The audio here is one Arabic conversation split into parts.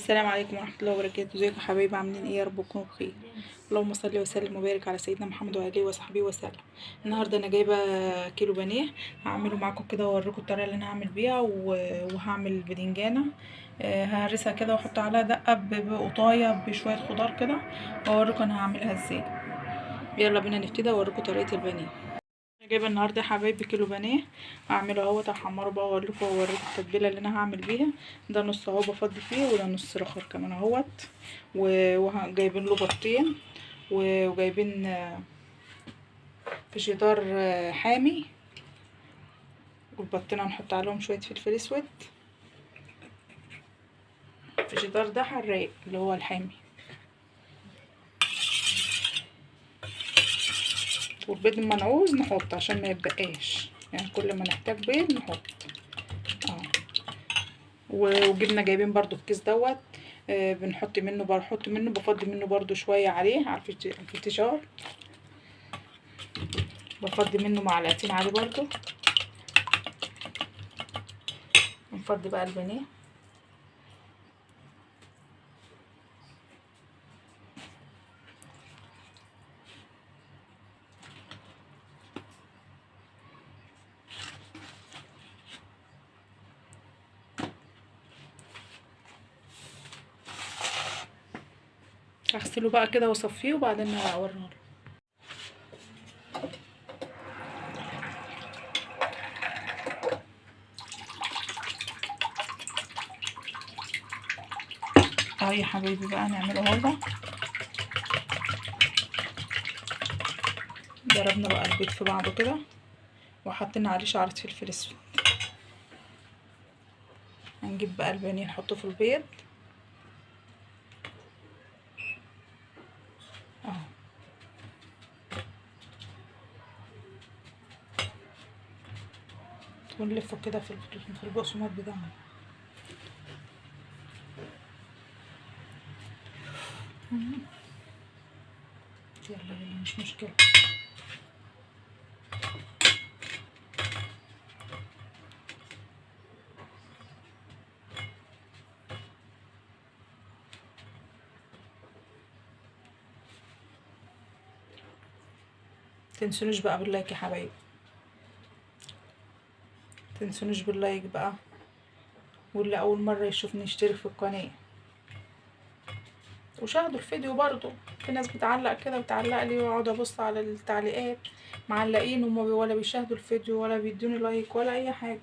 السلام عليكم ورحمة الله وبركاته. ازيكم يا حبايبي؟ عاملين ايه؟ يا رب تكونوا بخير. اللهم صل وسلم وبارك على سيدنا محمد وعلى اله وصحبه وسلم. النهارده انا جايبه كيلو بانيه، هعمله معاكم كده واوريكم الطريقه اللي انا هعمل بيها وهعمل بدنجانه. ههرسها كده واحط عليها دقه بقطايه بشويه خضار كده، واوريكم انا هعملها ازاي. يلا بينا نبتدي واوريكم طريقه البانيه. جايبه النهارده يا حبايبي كيلو بانيه، هعمله اهوت، هحمره بقى واوريكم التتبيله اللي انا هعمل بيها. ده نص اهو بفضي فيه، وده نص رخر كمان اهوت. وجايبين له بطين، وجايبين فيجيتار حامي، والبطين هنحط عليهم شويه فلفل اسود. الفيجيتار ده حراق اللي هو الحامي. والبيض لما نعوز نحط عشان ما يتبقاش، يعني كل ما نحتاج بيض نحط. وجبنه جايبين برضو الكيس دوت، بنحط منه، بفضي منه برضو شويه عليه على الفيجيتار، بفضي منه معلقتين عليه برضو. نفضي بقى البانيه. هغسله بقى كده واصفيه وبعدين اوريه. اهو يا حبايبي بقى نعمله اهو. ضربنا بقى البيض في بعضه كده، وحطينا عليه شعرة فلفل اسود. هنجيب بقى البانيه نحطه في البيض اهو، ونلفه كده في البقسماط بتاعنا. يلا مش مشكلة. تنسونيش بقى باللايك يا حبايبي، تنسونيش باللايك بقى، واللي اول مره يشوفني يشترك في القناه وشاهدوا الفيديو برضو. في ناس بتعلق كده بتعلق لي، واقعد ابص على التعليقات معلقين هما ولا بيشاهدوا الفيديو ولا بيدوني لايك ولا اي حاجه.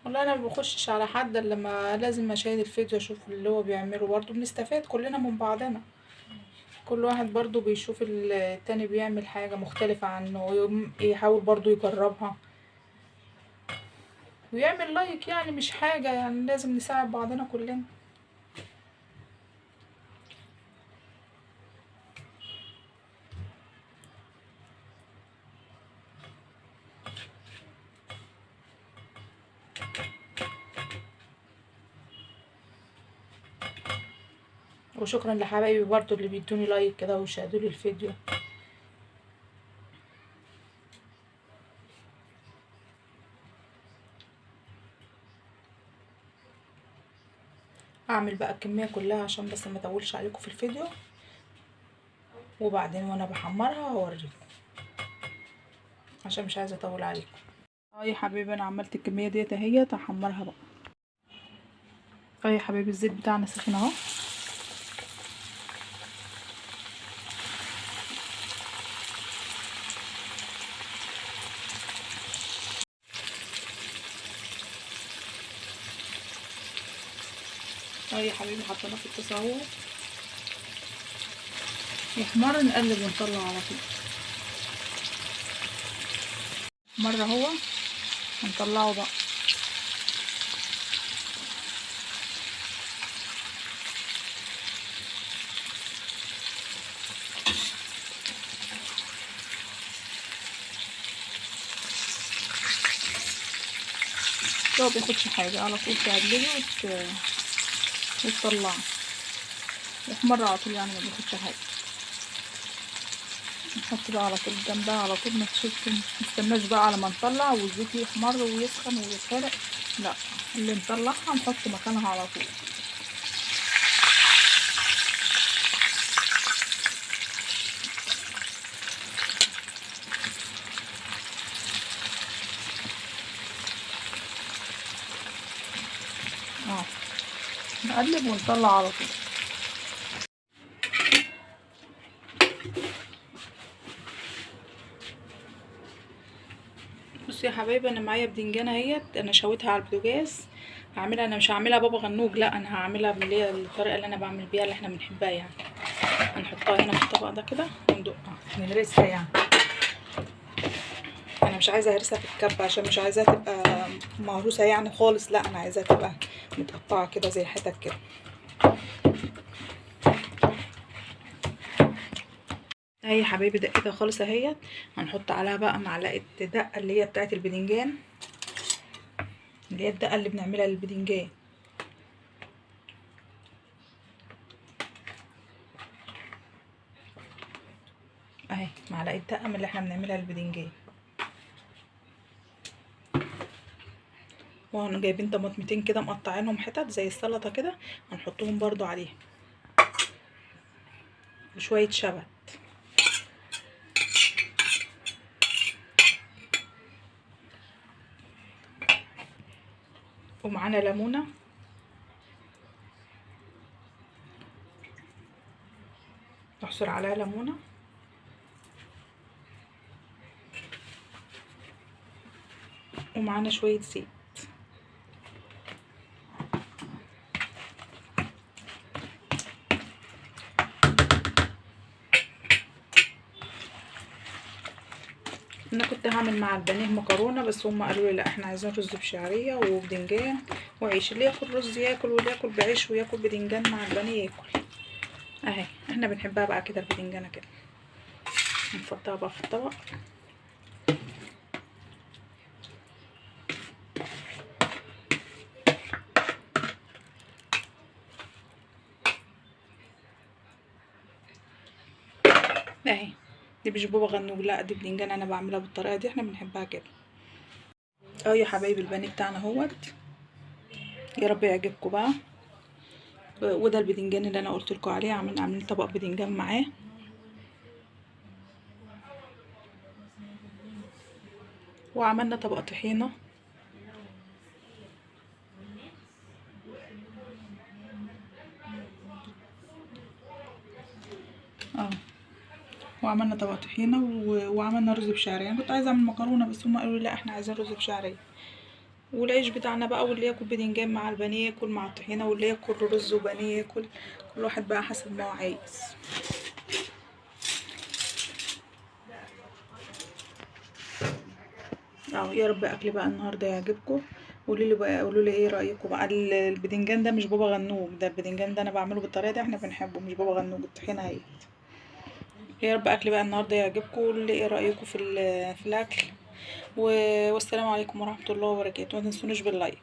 والله انا ما بخشش على حد الا لما لازم اشاهد الفيديو، اشوف اللي هو بيعمله، برضو بنستفاد كلنا من بعضنا. كل واحد برضو بيشوف التاني بيعمل حاجه مختلفه عنه، يحاول برضو يجربها ويعمل لايك. يعني مش حاجه، يعني لازم نساعد بعضنا كلنا. وشكرا لحبايبي برضو اللي بيدوني لايك كده ويشاهدوا لي الفيديو. اعمل بقى الكميه كلها عشان بس ما اطولش عليكم في الفيديو، وبعدين وانا بحمرها هوريكم عشان مش عايزه اطول عليكم. اه يا حبيبي انا عملت الكميه ديت اهي، هحمرها بقى. اه يا حبيبي الزيت بتاعنا سخن اهو. اه يا حبيبي حطيناه في الطاسه اهو، يحمر نقلب ونطلع على طول. مره اهو هنطلعه بقى. لو بياخدش حاجه على طول تقلبه وتطلعه، يحمر على طول، يعني ما بياخدش حاجه. نحط بقى على طول جنبها على طول، ما نستناش بقى على ما نطلع والزيت يحمر ويسخن ويتحرق لا، اللي نطلعها نحط مكانها على طول. نقلب ونطلع على طول. بصوا يا حبايبي، انا معايا بدنجانه اهيت، انا شويتها على البوتاجاز. هعملها، انا مش هعملها بابا غنوج، لا انا هعملها باللي هي الطريقه اللي انا بعمل بيها اللي احنا بنحبها يعني. هنحطها هنا في الطبق ده كده وندقها نهرسها يعني. انا مش عايزه اهرسها في الكبه عشان مش عايزاها تبقى مهروسه يعني خالص، لا انا عايزاها تبقى متقطعه كده زي حتت كده. اهي يا حبايبي دقتها خالص اهيت. هنحط عليها بقى معلقه دقه اللي هي بتاعه البدنجان، اللي هي الدقه اللي بنعملها للبدنجان. اهي معلقه دقه من اللي احنا بنعملها للبدنجان. وهنا جايبين طماطمتين كده مقطعينهم حتت زي السلطه كده، هنحطهم برضو عليها وشويه شبت. ومعانا ليمونه، نحصر عليها ليمونه. ومعانا شويه زيت. انا كنت هعمل مع البانيه مكرونه، بس هم قالوا لي لا احنا عايزين رز بشعريه وبدنجان وعيش، اللي ياكل رز ياكل واللي ياكل بعيش وياكل بدنجان مع البانيه ياكل. اهي احنا بنحبها بقى كده البدنجانه كده. نحطها بقى في الطبق. اهي دي مش بابا غنوج، لا دي بدنجان انا بعملها بالطريقه دي، احنا بنحبها كده. اه يا حبايبي البانيه بتاعنا اهوت، يا رب يعجبكم بقى. وده البدنجان اللي انا قلت لكم عليه، عاملين طبق بدنجان معاه. وعملنا طبق طحينه. اه وعملنا طبق طحينه وعملنا رز بشعريه. انا كنت عايزه اعمل مكرونه بس هم قالوا لي لا احنا عايزين رز بشعريه. والعيش بتاعنا بقى، واللي ياكل بدنجان مع البانيه ياكل مع الطحينه، واللي ياكل رز وبانيه ياكل، كل واحد بقى حسب ما هو عايز. يا رب اكلي بقى النهارده يعجبكم. قولوا لي بقى، قولوا لي ايه رايكم بقى. البدنجان ده مش بابا غنوج، ده البدنجان ده انا بعمله بالطريقه دي احنا بنحبه، مش بابا غنوج الطحينه اهي. يا رب اكلي بقى النهارده يعجبكم. قولوا لي ايه رايكم في الاكل. والسلام عليكم ورحمه الله وبركاته. ما تنسونيش باللايك.